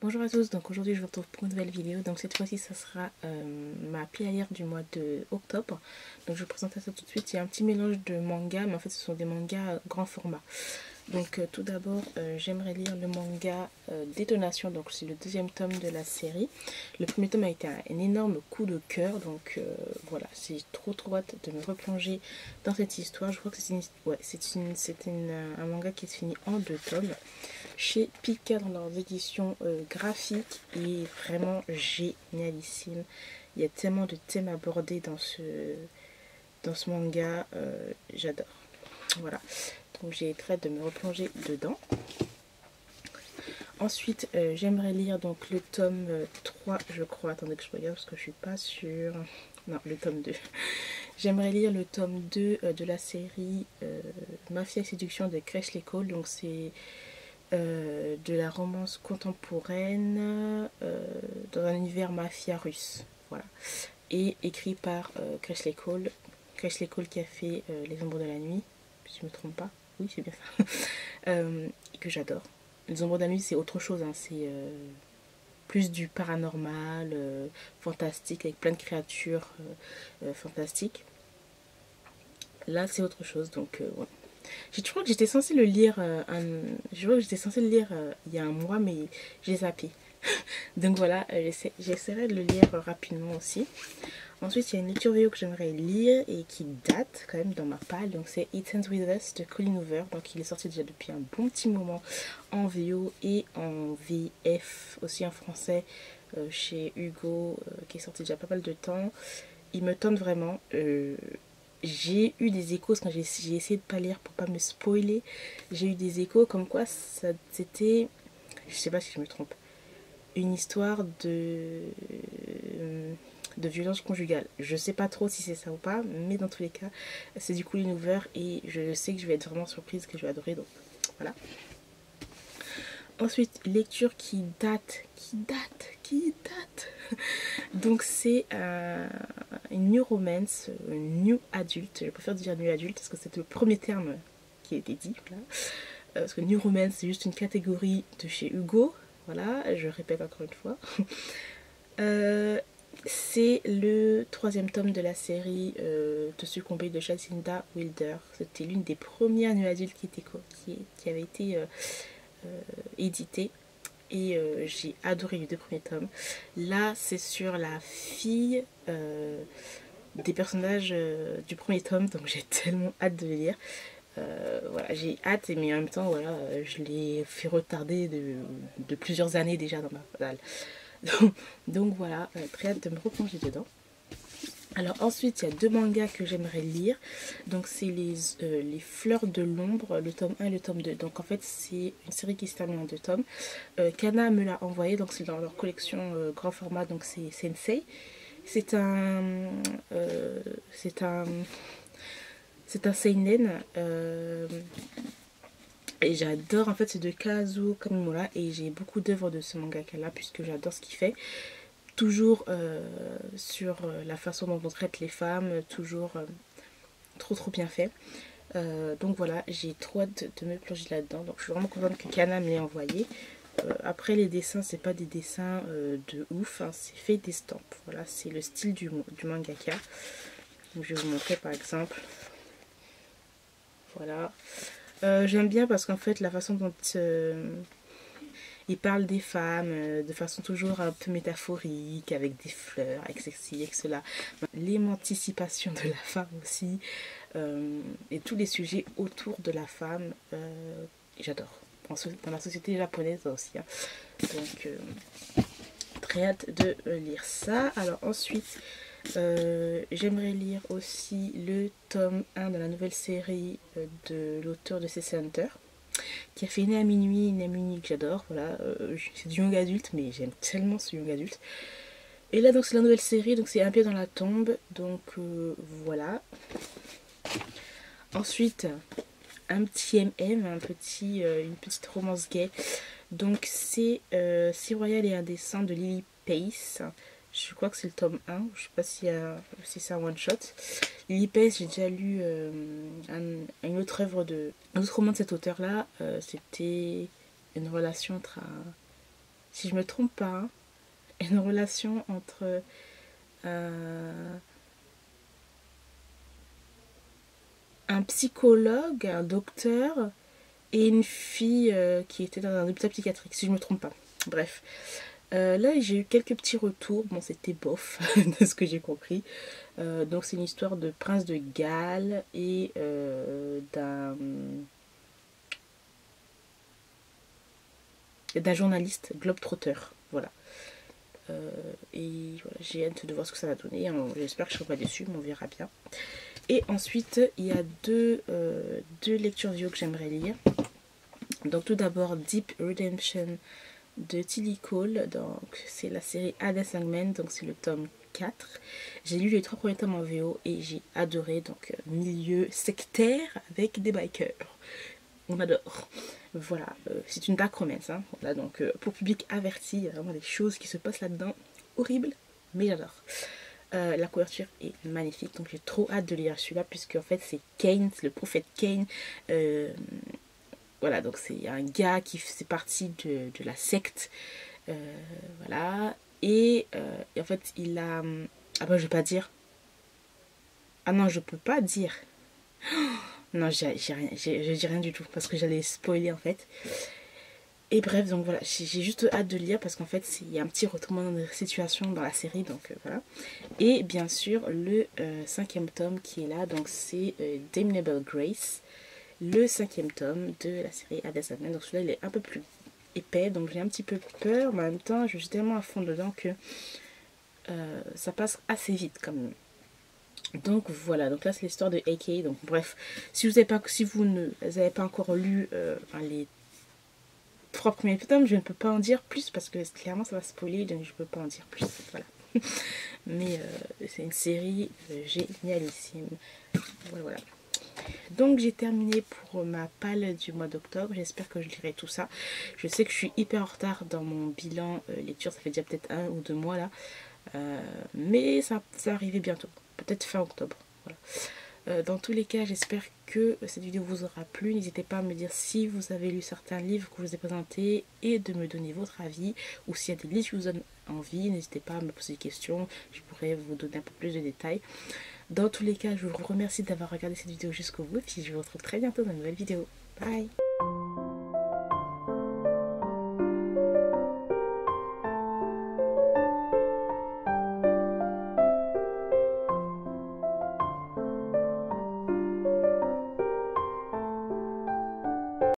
Bonjour à tous, donc aujourd'hui je vous retrouve pour une nouvelle vidéo. Donc cette fois-ci ça sera ma pile à lire du mois de octobre. Donc je vous présente ça tout de suite. Il y a un petit mélange de mangas, mais en fait ce sont des mangas grand format. Donc tout d'abord j'aimerais lire le manga Détonation, donc c'est le deuxième tome de la série. Le premier tome a été un énorme coup de cœur, donc voilà, c'est trop hâte de me replonger dans cette histoire. Je crois que un manga qui se finit en 2 tomes chez Pika dans leurs éditions graphiques, et vraiment génialissime. Il y a tellement de thèmes abordés dans ce manga, j'adore. Voilà, donc j'ai très hâte de me replonger dedans. Ensuite, j'aimerais lire donc le tome 3, je crois. Attendez que je regarde parce que je suis pas sûre. Non, le tome 2. J'aimerais lire le tome 2 de la série Mafia et Séduction de Crèche l'école. Donc c'est de la romance contemporaine dans un univers mafia russe. Voilà. Et écrit par Crèche l'école. Crèche l'école qui a fait Les Ombres de la Nuit, si je ne me trompe pas. Oui, c'est bien ça. Et que j'adore. Les Ombres de la Nuit, c'est autre chose. Hein. C'est plus du paranormal, fantastique, avec plein de créatures fantastiques. Là, c'est autre chose. Donc, ouais. Je crois que j'étais censée le lire, je crois que j'étais censée le lire il y a un mois, mais j'ai zappé. Donc voilà, j'essaierai de le lire rapidement aussi. Ensuite, il y a une lecture vidéo que j'aimerais lire et qui date quand même dans ma palle. Donc c'est It Ends With Us de Colleen Hoover. Donc il est sorti déjà depuis un bon petit moment en VO et en VF, aussi en français, chez Hugo, qui est sorti déjà pas mal de temps. Il me tente vraiment. J'ai eu des échos quand j'ai essayé de pas lire pour pas me spoiler. J'ai eu des échos comme quoi c'était, je sais pas si je me trompe, une histoire de violence conjugale. Je sais pas trop si c'est ça ou pas, mais dans tous les cas, c'est du Colleen Hoover et je sais que je vais être vraiment surprise, que je vais adorer. Donc voilà. Ensuite, lecture qui date. Donc c'est une new romance, une new adulte. Je préfère dire new adulte parce que c'est le premier terme qui a été dit. Voilà. Parce que new romance c'est juste une catégorie de chez Hugo. Voilà, je répète encore une fois. C'est le troisième tome de la série De succomber de Jacinda Wilder. C'était l'une des premières new adultes qui avait été éditée. Et j'ai adoré les 2 premiers tomes. Là, c'est sur la fille des personnages du premier tome, donc j'ai tellement hâte de le lire. Voilà, j'ai hâte, mais en même temps, voilà, je l'ai fait retarder de plusieurs années déjà dans ma dalle. Donc voilà, très hâte de me replonger dedans. Alors ensuite, il y a 2 mangas que j'aimerais lire. Donc c'est les Fleurs de l'ombre, le tome 1 et le tome 2. Donc en fait, c'est une série qui se termine en 2 tomes. Kana me l'a envoyé, donc c'est dans leur collection grand format, donc c'est Sensei. C'est un... euh, c'est un... C'est un seinen. Et j'adore en fait c'est de Kazuo Kamimura et j'ai beaucoup d'œuvres de ce mangaka là puisque j'adore ce qu'il fait. Toujours sur la façon dont on traite les femmes, toujours trop bien fait. Donc voilà, j'ai trop hâte de me plonger là-dedans. Donc je suis vraiment contente que Kana me l'ait envoyé. Après les dessins, c'est pas des dessins de ouf, hein, c'est fait d'estampes. Voilà, c'est le style du mangaka. Donc je vais vous montrer par exemple. Voilà. J'aime bien parce qu'en fait la façon dont il parle des femmes de façon toujours un peu métaphorique, avec des fleurs, avec ceci, avec cela. L'émancipation de la femme aussi, et tous les sujets autour de la femme, j'adore. Dans la société japonaise aussi. Hein. Donc, très hâte de lire ça. Alors ensuite, j'aimerais lire aussi le tome 1 de la nouvelle série de l'auteur de CC Hunter, qui a fait Né à minuit, Né à minuit que j'adore. Voilà, c'est du young adulte, mais j'aime tellement ce young adulte. Et là, donc, c'est la nouvelle série, donc c'est Un pied dans la tombe. Donc, voilà. Ensuite, un petit MM, une petite romance gay. Donc, c'est Si Royal et Indécent de Lily Pace. Je crois que c'est le tome 1. Je sais pas si c'est un one-shot. Lily Pace, j'ai déjà lu une autre œuvre un autre roman de cet auteur-là. C'était une relation entre si je me trompe pas, hein, une relation entre un psychologue, un docteur et une fille qui était dans un hôpital psychiatrique, si je me trompe pas. Bref. Là, j'ai eu quelques petits retours. Bon, c'était bof, de ce que j'ai compris. Donc, c'est une histoire de prince de Galles et d'un journaliste globetrotter. Voilà. Et voilà, j'ai hâte de voir ce que ça va donner. J'espère que je ne serai pas déçue, mais on verra bien. Et ensuite, il y a deux lectures vidéo que j'aimerais lire. Donc, tout d'abord, Deep Redemption de Tilly Cole. Donc, c'est la série Ada Sangman. Donc, c'est le tome 4. J'ai lu les 3 premiers tomes en VO et j'ai adoré. Donc, milieu sectaire avec des bikers. On adore. Voilà, c'est une dark romance. Hein. Voilà, donc, pour public averti, il y a vraiment des choses qui se passent là-dedans. Horribles, mais j'adore. La couverture est magnifique, donc j'ai trop hâte de lire celui-là, puisque en fait c'est Kane, c'est le prophète Kane. Voilà, donc c'est un gars qui fait partie de la secte. Voilà, et en fait il a... Ah bah je vais pas dire. Ah non, je peux pas dire. Non, je dis rien du tout, parce que j'allais spoiler en fait. Et bref, donc voilà, j'ai juste hâte de lire parce qu'en fait, il y a un petit retournement de situation dans la série, donc voilà. Et bien sûr, le 5e tome qui est là, donc c'est Damnable Grace, le 5e tome de la série Ada Sangman. Donc celui-là, il est un peu plus épais, donc j'ai un petit peu peur, mais en même temps, je suis tellement à fond dedans que ça passe assez vite quand même. Donc voilà, donc là c'est l'histoire de AK. Donc bref, si vous n'avez pas encore lu les 3 premiers tomes, je ne peux pas en dire plus parce que clairement ça va spoiler, donc je ne peux pas en dire plus. Voilà. Mais c'est une série génialissime. Voilà. Donc j'ai terminé pour ma palle du mois d'octobre. J'espère que je lirai tout ça. Je sais que je suis hyper en retard dans mon bilan lecture. Ça fait déjà peut-être 1 ou 2 mois là. Mais ça va arriver bientôt. Peut-être fin octobre. Voilà. Dans tous les cas, j'espère que cette vidéo vous aura plu. N'hésitez pas à me dire si vous avez lu certains livres que je vous ai présentés et de me donner votre avis. Ou s'il y a des livres qui vous donnent envie, n'hésitez pas à me poser des questions. Je pourrais vous donner un peu plus de détails. Dans tous les cas, je vous remercie d'avoir regardé cette vidéo jusqu'au bout. Puis je vous retrouve très bientôt dans une nouvelle vidéo. Bye!